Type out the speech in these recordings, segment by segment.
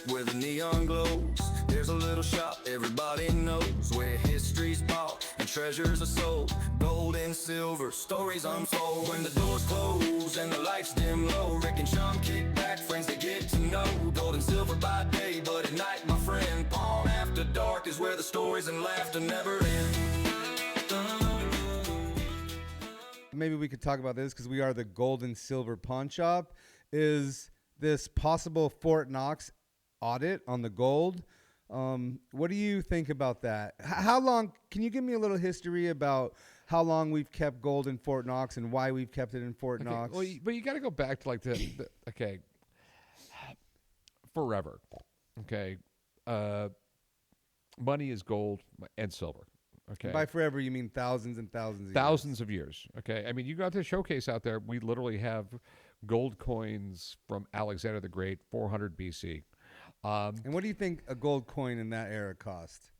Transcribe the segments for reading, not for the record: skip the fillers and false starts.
where the neon glows. There's a little shop everybody knows, where history's bought and treasures are sold. Gold and silver, stories unfold. When the doors close and the lights dim low, Rick and Chum kick back, friends they get to know. Gold and silver by day, but at night, my friend, Pawn After Dark is where the stories and laughter never end. Maybe we could talk about this because we are the gold and silver pawn shop. Is this possible Fort Knox audit on the gold? What do you think about that? How long, can you give me a little history about how long we've kept gold in Fort Knox and why we've kept it in Fort Knox? Well, but you got to go back to like okay, forever. Okay. Money is gold and silver. Okay. By forever, you mean thousands and thousands of thousands of years. Okay. I mean, you got the showcase out there. We literally have gold coins from Alexander the Great, 400 BC. And what do you think a gold coin in that era cost?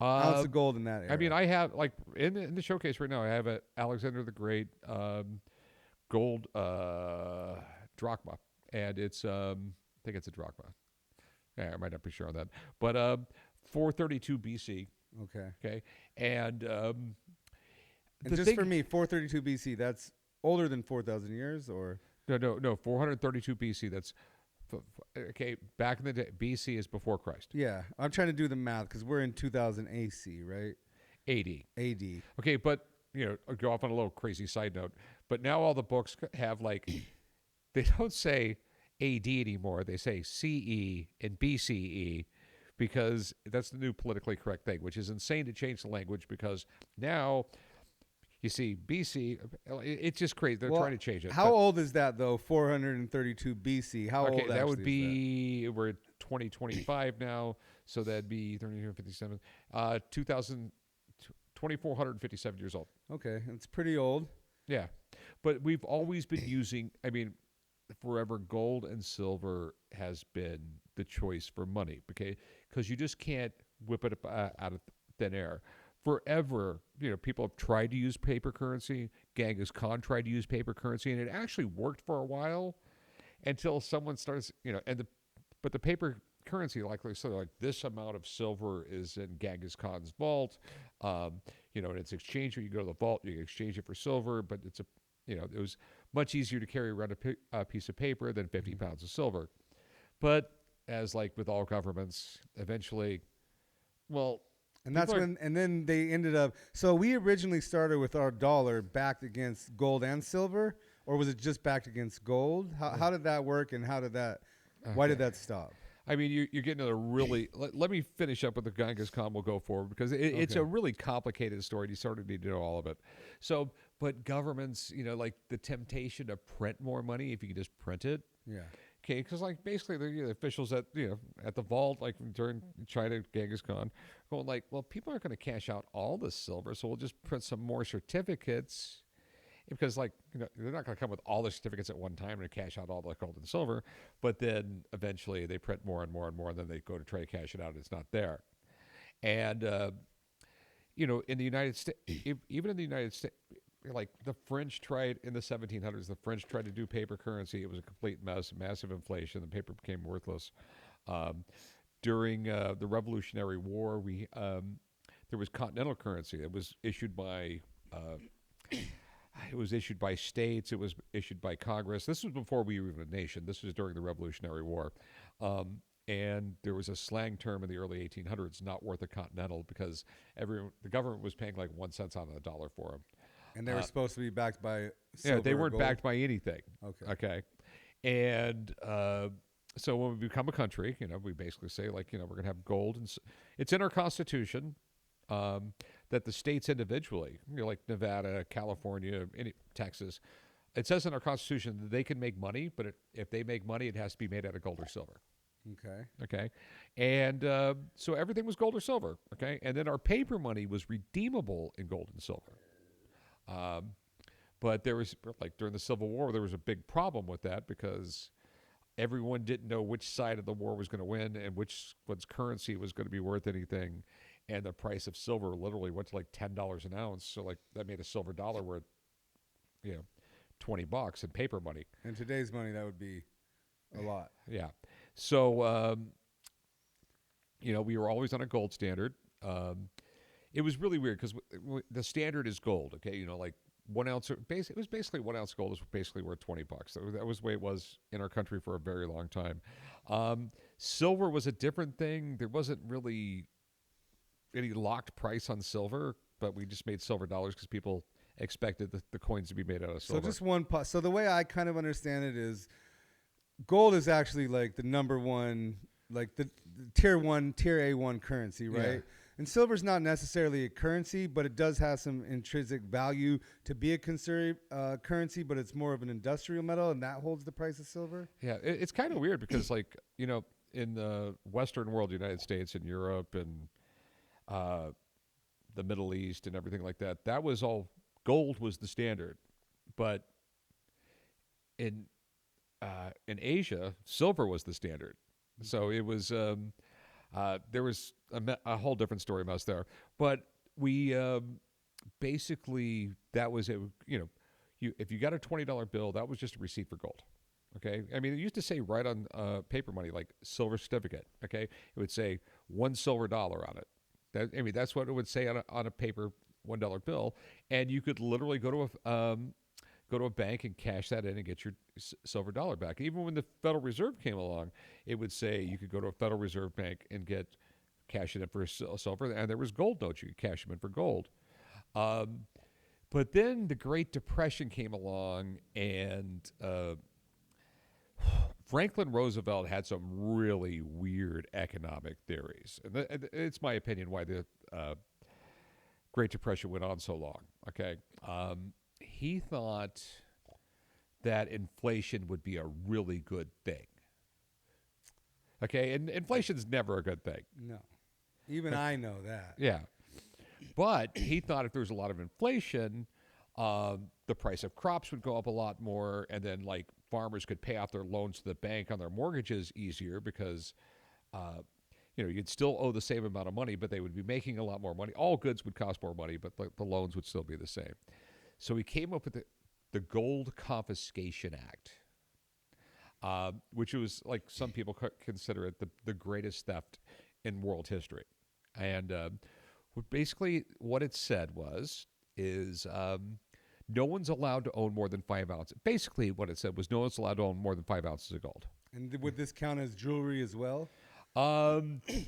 Ounce of gold in that era. I mean, I have, like, in the showcase right now, I have a Alexander the Great gold drachma. And it's, I think it's a drachma. Yeah, I might not be sure on that. But 432 BC. Okay. And just for me, 432 BC, that's older than 4,000 years, or? No, 432 BC. That's, okay, back in the day, BC is before Christ. Yeah, I'm trying to do the math because we're in 2000 AC, right? AD. Okay, but, you know, I'll go off on a little crazy side note, but now all the books have, like, they don't say AD anymore. They say CE and BCE, because that's the new politically correct thing, which is insane to change the language, because now, you see, BC, it's just crazy. They're trying to change it. How old is that, though, 432 BC? How old that would be, we're at 2025 now, so that'd be 1357, 2,457 years old. Okay, it's pretty old. Yeah, but we've always been using, I mean, forever, gold and silver has been the choice for money, okay? Because you just can't whip it up out of thin air. Forever, you know, people have tried to use paper currency. Genghis Khan tried to use paper currency, and it actually worked for a while until someone starts, you know, but the paper currency, like this amount of silver is in Genghis Khan's vault, you know, and it's exchangeable. You go to the vault, you can exchange it for silver, but it's it was much easier to carry around a piece of paper than 50 pounds of silver. But as like with all governments, eventually, and that's and then they ended up, so we originally started with our dollar backed against gold and silver, or was it just backed against gold? How did that work, and why did that stop? I mean, you're getting a really, let me finish up with the Genghis Khan, we'll go forward, because it's a really complicated story. You sort of need to know all of it. So, but governments, you know, like the temptation to print more money, if you could just print it. Yeah. Okay, because like basically the officials at the vault, like during China, Genghis Khan, going like, well, people aren't going to cash out all this silver, so we'll just print some more certificates, because like, you know, they're not going to come with all the certificates at one time and cash out all the gold and silver. But then eventually they print more and more and more, and then they go to try to cash it out, and it's not there. And you know, in the United States, even in the United States, like the French tried in the 1700s, the French tried to do paper currency. It was a complete mess, massive inflation. The paper became worthless. During the Revolutionary War, there was continental currency. It was issued by states. It was issued by Congress. This was before we were even a nation. This was during the Revolutionary War. And there was a slang term in the early 1800s, not worth a continental, because the government was paying like 1 cent on the dollar for them. And they were supposed to be backed by silver. Yeah, they weren't gold? backed by anything. Okay. And so when we become a country, you know, we basically say, like, you know, we're going to have gold. And it's in our Constitution that the states individually, you know, like Nevada, California, Texas, it says in our Constitution that they can make money, but if they make money, it has to be made out of gold or silver. Okay. And so everything was gold or silver. Okay. And then our paper money was redeemable in gold and silver. But there was, like during the Civil War, there was a big problem with that, because everyone didn't know which side of the war was going to win and which one's currency was going to be worth anything. And the price of silver literally went to like $10 an ounce. So like that made a silver dollar worth, you know, $20 in paper money. In today's money, that would be a lot. Yeah. So we were always on a gold standard. It was really weird because the standard is gold. Okay, like 1 ounce. It was basically 1 ounce gold is basically worth $20. That was the way it was in our country for a very long time. Silver was a different thing. There wasn't really any locked price on silver, but we just made silver dollars because people expected the coins to be made out of silver. So just one. So the way I kind of understand it is, gold is actually like the number one, like the tier A1 currency, right? Yeah. And silver's not necessarily a currency, but it does have some intrinsic value to be a currency, but it's more of an industrial metal, and that holds the price of silver. Yeah, it's kind of weird because, like, in the Western world, the United States and Europe and the Middle East and everything like that, that was all gold was the standard. But in Asia, silver was the standard. So it was there was a whole different story about us there. But we basically, that was it. If you got a $20 bill, that was just a receipt for gold. Okay, I mean, it used to say right on paper money, like silver certificate. Okay, it would say $1 silver on it. That's what it would say on a paper $1 bill, and you could literally go to a bank and cash that in and get your silver dollar back. Even when the Federal Reserve came along, it would say you could go to a Federal Reserve bank and cash it in for silver, and there was gold notes you could cash them in for gold. But then the Great Depression came along, and Franklin Roosevelt had some really weird economic theories. And it's my opinion why the Great Depression went on so long. Okay. He thought that inflation would be a really good thing. Okay. And inflation's never a good thing. No. Even I know that. Yeah. But he thought if there was a lot of inflation, the price of crops would go up a lot more, and then like farmers could pay off their loans to the bank on their mortgages easier because you'd still owe the same amount of money, but they would be making a lot more money. All goods would cost more money, but the loans would still be the same. So he came up with the Gold Confiscation Act, which was, like, some people consider it the greatest theft in world history. And basically what it said is no one's allowed to own more than 5 ounces. Basically what it said was no one's allowed to own more than 5 ounces of gold. And would this count as jewelry as well?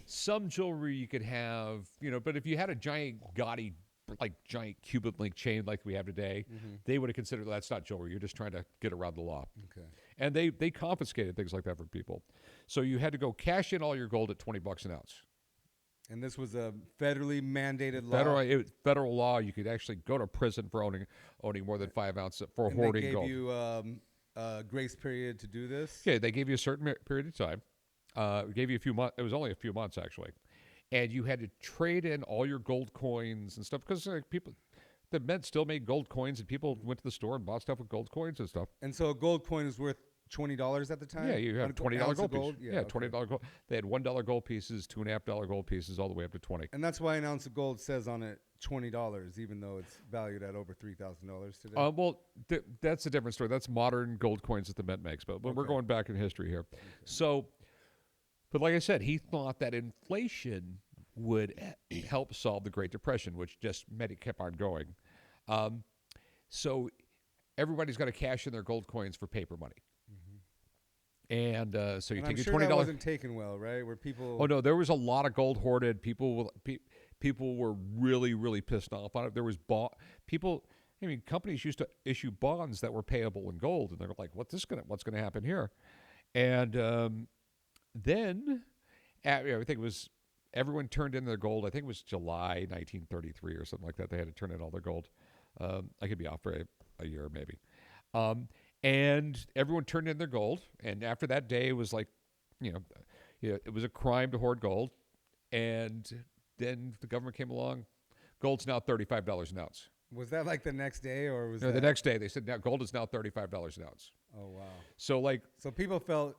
Some jewelry you could have, but if you had a giant gaudy, like giant Cuban link chain like we have today, they would have considered that's not jewelry. You're just trying to get around the law. Okay. And they confiscated things like that from people. So you had to go cash in all your gold at $20 an ounce. And this was a federally mandated law. Federal law. You could actually go to prison for owning more than 5 ounces for and hoarding gold. They gave you a grace period to do this. Yeah, they gave you a certain period of time. Gave you a few months. It was only a few months actually, and you had to trade in all your gold coins and stuff because the Met still made gold coins, and people went to the store and bought stuff with gold coins and stuff. And so a gold coin was worth $20 at the time? Yeah, you have $20 gold pieces. Yeah, okay. $20 gold. They had $1 gold pieces, $2.50 gold pieces, all the way up to $20. And that's why an ounce of gold says on it $20, even though it's valued at over $3,000 today. Well, that's a different story. That's modern gold coins that the Mint makes, but we're going back in history here. Okay. So, but like I said, he thought that inflation would help solve the Great Depression, which just meant it kept on going. So everybody's got to cash in their gold coins for paper money. And so you take your $20. That wasn't taken well, right? Where people. Oh no, there was a lot of gold hoarded. People were really, really pissed off on it. There was companies used to issue bonds that were payable in gold, and they're like, "What's going to happen here?" And then I think it was everyone turned in their gold. I think it was July 1933 or something like that. They had to turn in all their gold. I could be off for a year maybe. And everyone turned in their gold. And after that day, it was like, it was a crime to hoard gold. And then the government came along. Gold's now $35 an ounce. Was that like the next day, or was no? The next day they said now gold is now $35 an ounce. Oh wow! So people felt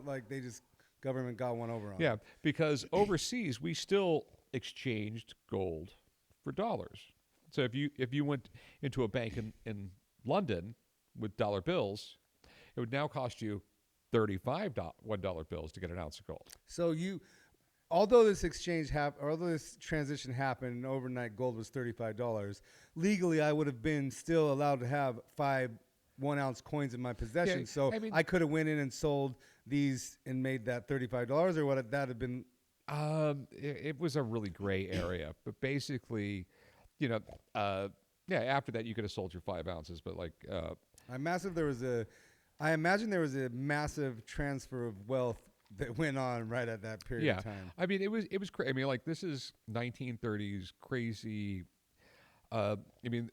like they just government got one over on. Yeah, because overseas we still exchanged gold for dollars. So if you went into a bank in London with dollar bills, it would now cost you $35 $1 bills to get an ounce of gold. So although this although this transition happened and overnight gold was $35, legally I would have been still allowed to have 5 1-ounce coins in my possession. Yeah, So I mean- I could have went in and sold these and made that $35, or what that have been. It was a really gray area, but basically, you know, yeah. After that, you could have sold your 5 ounces, but like, I imagine there was a massive transfer of wealth that went on right at that period yeah. of time. I mean, it was crazy. I mean, like this is 1930s crazy. I mean,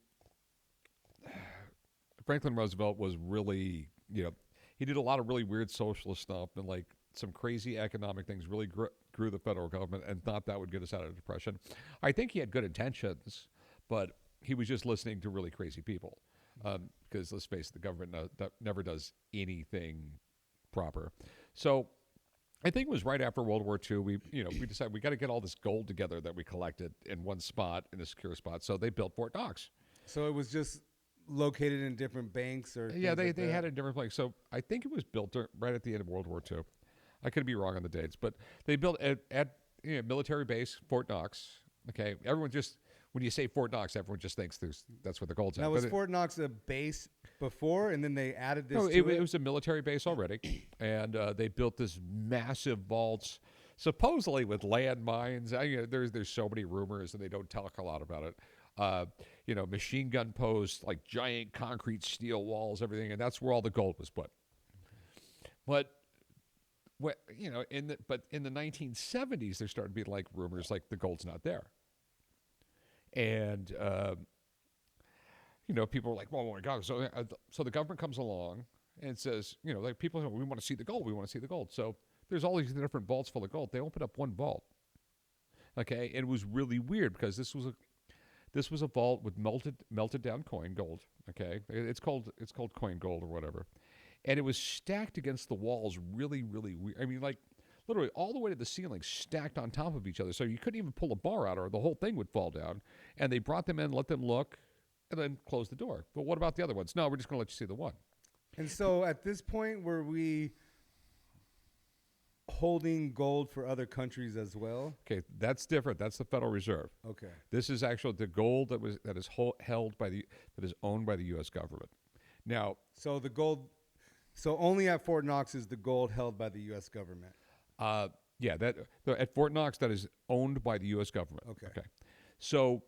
Franklin Roosevelt was really, he did a lot of really weird socialist stuff and like some crazy economic things. Really grew the federal government and thought that would get us out of depression. I think he had good intentions, but he was just listening to really crazy people. Because let's face it, the government that never does anything proper. So I think it was right after World War II. We decided we got to get all this gold together that we collected in one spot, in a secure spot. So they built Fort Knox. So it was just located in different banks, or Yeah, things they like had that? a different place. So I think it was built right at the end of World War II. I could be wrong on the dates, but they built at military base Fort Knox. Okay, everyone just when you say Fort Knox, everyone just thinks that's where the gold's at. Now was But Fort Knox a base before, and then they added this? no, to it was a military base already, and they built this massive vaults, supposedly with landmines. There's so many rumors, and they don't talk a lot about it. Machine gun posts, like giant concrete steel walls, everything, and that's where all the gold was put. But in the 1970s, there started to be like rumors like the gold's not there, and people were like, "Oh my God!" So the government comes along and says, like people, we want to see the gold. We want to see the gold. So there's all these different vaults full of gold. They opened up one vault. Okay, and it was really weird because this was a vault with melted down coin gold. Okay, it's called coin gold or whatever, and it was stacked against the walls, really, really weird. I mean, like literally all the way to the ceiling, stacked on top of each other. So you couldn't even pull a bar out, or the whole thing would fall down. And they brought them in, let them look, and then closed the door. But what about the other ones? No, we're just going to let you see the one. And so at this point, were we holding gold for other countries as well? Okay, that's different. That's the Federal Reserve. Okay. This is actually the gold that is owned by the U.S. government. Now, So the gold. So only at Fort Knox is the gold held by the U.S. government. at Fort Knox, that is owned by the U.S. government. Okay. So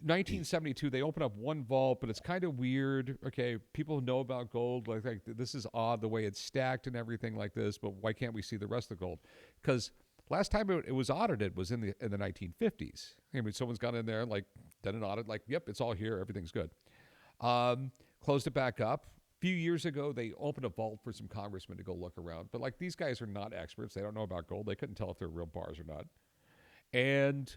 1972, they open up one vault, but it's kind of weird. Okay, people know about gold. Like this is odd the way it's stacked and everything like this, but why can't we see the rest of the gold? Because last time it was audited was in the 1950s. I mean, someone's gone in there and like done an audit, like, yep, it's all here, everything's good. Closed it back up. A few years ago, they opened a vault for some congressmen to go look around. But like these guys are not experts. They don't know about gold. They couldn't tell if they're real bars or not. And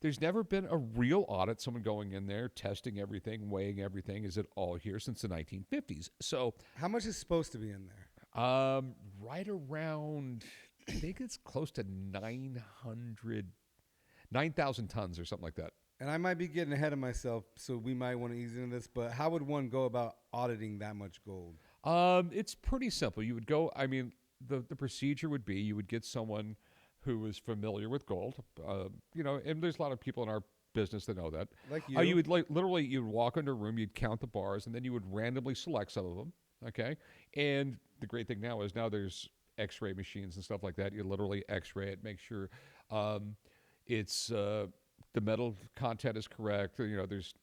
there's never been a real audit, someone going in there, testing everything, weighing everything. Is it all here since the 1950s? So How much is supposed to be in there? right around, I think it's close to 9,000 tons or something like that. And I might be getting ahead of myself, so we might want to ease into this, but how would one go about auditing that much gold? It's pretty simple. You would go, I mean, the procedure would be you would get someone who was familiar with gold, and there's a lot of people in our business that know that. Like you. You would literally, you'd walk into a room, you'd count the bars, and then you would randomly select some of them, okay? And the great thing now is there's x-ray machines and stuff like that. You literally x-ray it, make sure it's the metal content is correct. There's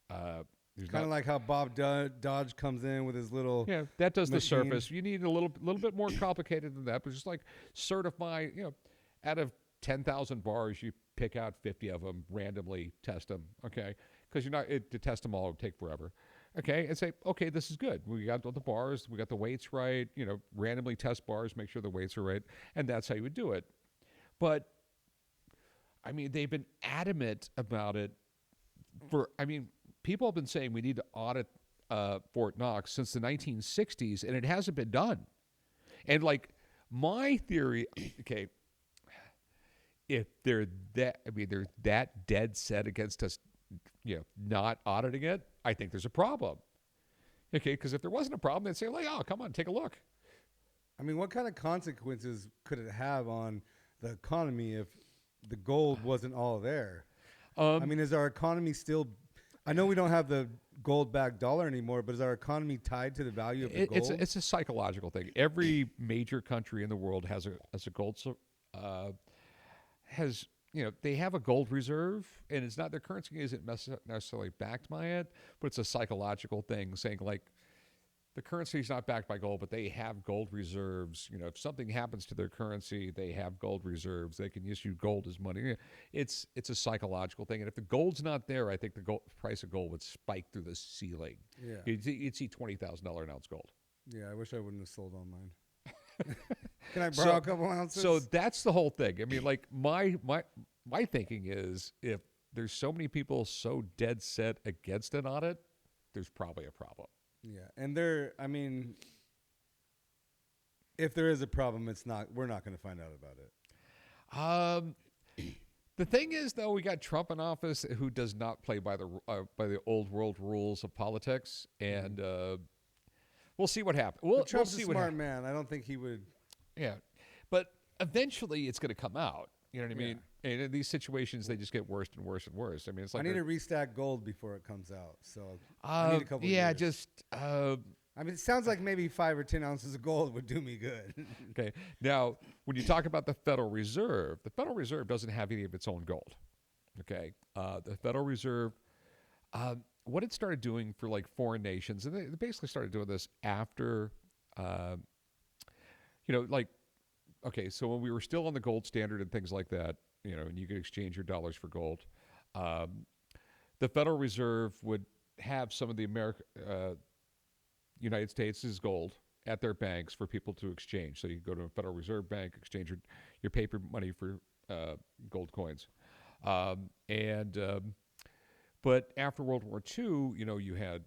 kind of like how Bob Dodge comes in with his little that does machine. the surface. You need a little bit more complicated than that, but just like certify, out of 10,000 bars, you pick out 50 of them, randomly test them, okay? Because to test them all would take forever, okay? And say, okay, this is good. We got the bars, we got the weights right, randomly test bars, make sure the weights are right, and that's how you would do it. But I mean, they've been adamant about it people have been saying we need to audit Fort Knox since the 1960s, and it hasn't been done. And like my theory, okay, if they're that dead set against us, not auditing it, I think there's a problem. Okay, because if there wasn't a problem, they'd say, like, oh, come on, take a look. I mean, what kind of consequences could it have on the economy if the gold wasn't all there? I mean, is our economy still? I know we don't have the gold-backed dollar anymore, but is our economy tied to the value of the gold? It's a psychological thing. Every major country in the world has a gold has they have a gold reserve, and it's not their currency isn't necessarily backed by it, but it's a psychological thing saying like the currency is not backed by gold, but they have gold reserves. If something happens to their currency, they have gold reserves. They can issue gold as money. It's a psychological thing, and if the gold's not there, I think the price of gold would spike through the ceiling. Yeah. You'd see $20,000 an ounce gold. Yeah, I wish I wouldn't have sold on mine. Can I borrow a couple ounces? So that's the whole thing. I mean, like my thinking is if there's so many people so dead set against an audit, there's probably a problem. Yeah, and I mean, if there is a problem, we're not going to find out about it. The thing is, though, we got Trump in office who does not play by the old world rules of politics, and we'll see what happens. Trump's a smart man. I don't think he would. Yeah, but eventually it's going to come out. You know what I mean? And in these situations, they just get worse and worse and worse. I mean, it's like I need to restack gold before it comes out. So I need a couple. Yeah, years. just. I mean, it sounds like maybe 5 or 10 ounces of gold would do me good. Okay. Now, when you talk about the Federal Reserve doesn't have any of its own gold. Okay. The Federal Reserve, what it started doing for like foreign nations, and they basically started doing this after, like, okay, so when we were still on the gold standard and things like that, and you could exchange your dollars for gold, the Federal Reserve would have some of the United States' gold at their banks for people to exchange. So you go to a Federal Reserve Bank, exchange your paper money for gold coins. But after World War II, you had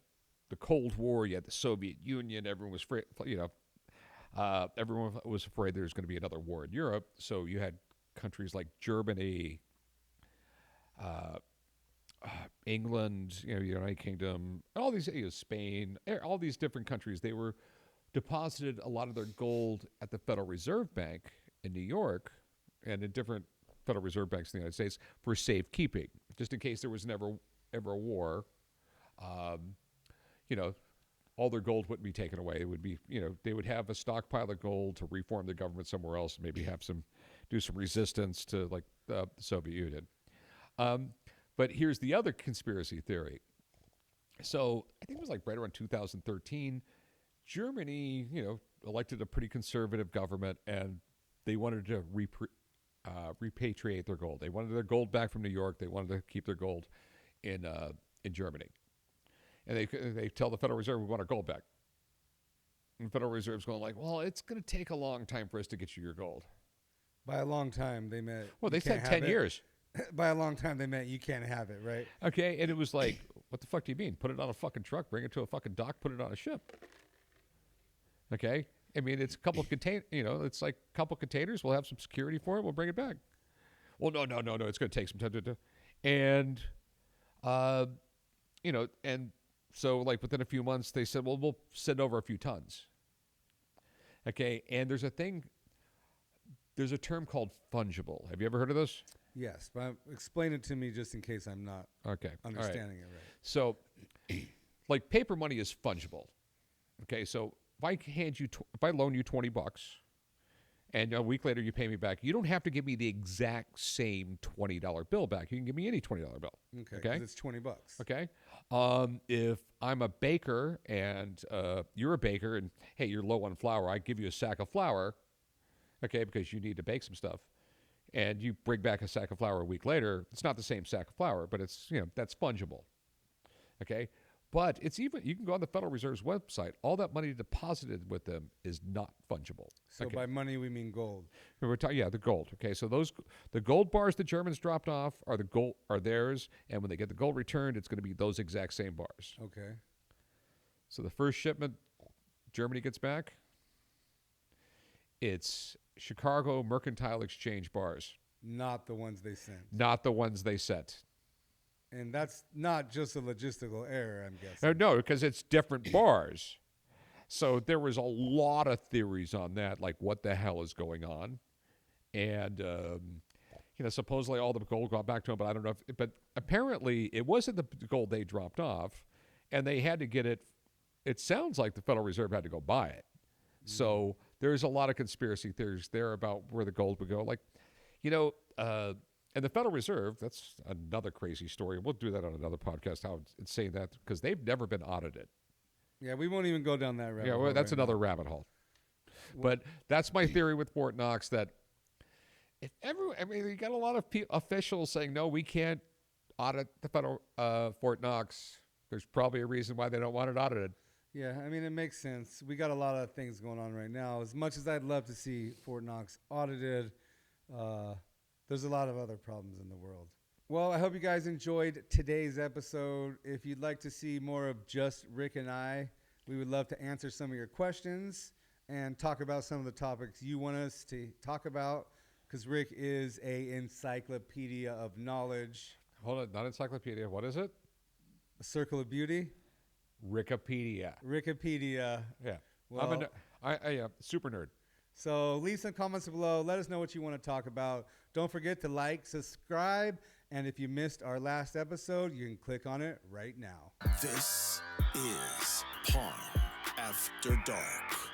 the Cold War, you had the Soviet Union, everyone was everyone was afraid there was going to be another war in Europe. So you had countries like Germany, England, United Kingdom, all these, Spain, all these different countries. They were deposited a lot of their gold at the Federal Reserve Bank in New York and in different Federal Reserve banks in the United States for safekeeping, just in case there was ever a war. All their gold wouldn't be taken away. It would be, they would have a stockpile of gold to reform the government somewhere else, and maybe do some resistance to like the Soviet Union. But here's the other conspiracy theory. So I think it was like right around 2013, Germany, elected a pretty conservative government, and they wanted to repatriate their gold. They wanted their gold back from New York. They wanted to keep their gold in Germany. And they tell the Federal Reserve, we want our gold back. And the Federal Reserve's going like, well, it's going to take a long time for us to get you your gold. By a long time, they meant... Well, they said 10 years. By a long time, they meant you can't have it, right? Okay, and it was like, what the fuck do you mean? Put it on a fucking truck, bring it to a fucking dock, put it on a ship. Okay? I mean, it's a couple of it's like a couple of containers. We'll have some security for it. We'll bring it back. Well, no. It's going to take some time to do. And, and so like within a few months, they said, well, we'll send over a few tons. Okay, and there's a term called fungible. Have you ever heard of this? Yes, but explain it to me just in case I'm not understanding it right. So, like paper money is fungible. Okay, so if I loan you $20, and a week later you pay me back, you don't have to give me the exact same $20 bill back. You can give me any $20 bill. Okay, 'cause it's $20. Okay. If I'm a baker and you're a baker, and hey, you're low on flour, I give you a sack of flour. Okay, because you need to bake some stuff. And you bring back a sack of flour a week later, it's not the same sack of flour, but it's, that's fungible. Okay? But you can go on the Federal Reserve's website. All that money deposited with them is not fungible. So by money, we mean gold. We're talking, the gold. Okay, so the gold bars the Germans dropped off are theirs, and when they get the gold returned, it's going to be those exact same bars. Okay. So the first shipment Germany gets back, it's Chicago Mercantile Exchange bars. Not the ones they sent. Not the ones they sent. And that's not just a logistical error, I'm guessing. No, because it's different bars. So there was a lot of theories on that, like what the hell is going on. and supposedly all the gold got back to him, but I don't know but apparently it wasn't the gold they dropped off, and they had to get it. It sounds like the Federal Reserve had to go buy it. So there's a lot of conspiracy theories there about where the gold would go. Like, and the Federal Reserve, that's another crazy story. We'll do that on another podcast, how insane that, because they've never been audited. Yeah, we won't even go down that rabbit hole. Yeah, well, that's another rabbit hole. But that's my theory with Fort Knox, that you got a lot of officials saying, no, we can't audit the federal Fort Knox. There's probably a reason why they don't want it audited. Yeah, I mean, it makes sense. We got a lot of things going on right now. As much as I'd love to see Fort Knox audited, there's a lot of other problems in the world. Well, I hope you guys enjoyed today's episode. If you'd like to see more of just Rick and I, we would love to answer some of your questions and talk about some of the topics you want us to talk about, because Rick is a encyclopedia of knowledge. Hold on, not encyclopedia. What is it? A circle of beauty? Rickopedia. Rickopedia. Yeah. Well, I'm a super nerd. So leave some comments below. Let us know what you want to talk about. Don't forget to like, subscribe, and if you missed our last episode, you can click on it right now. This is Pawn After Dark.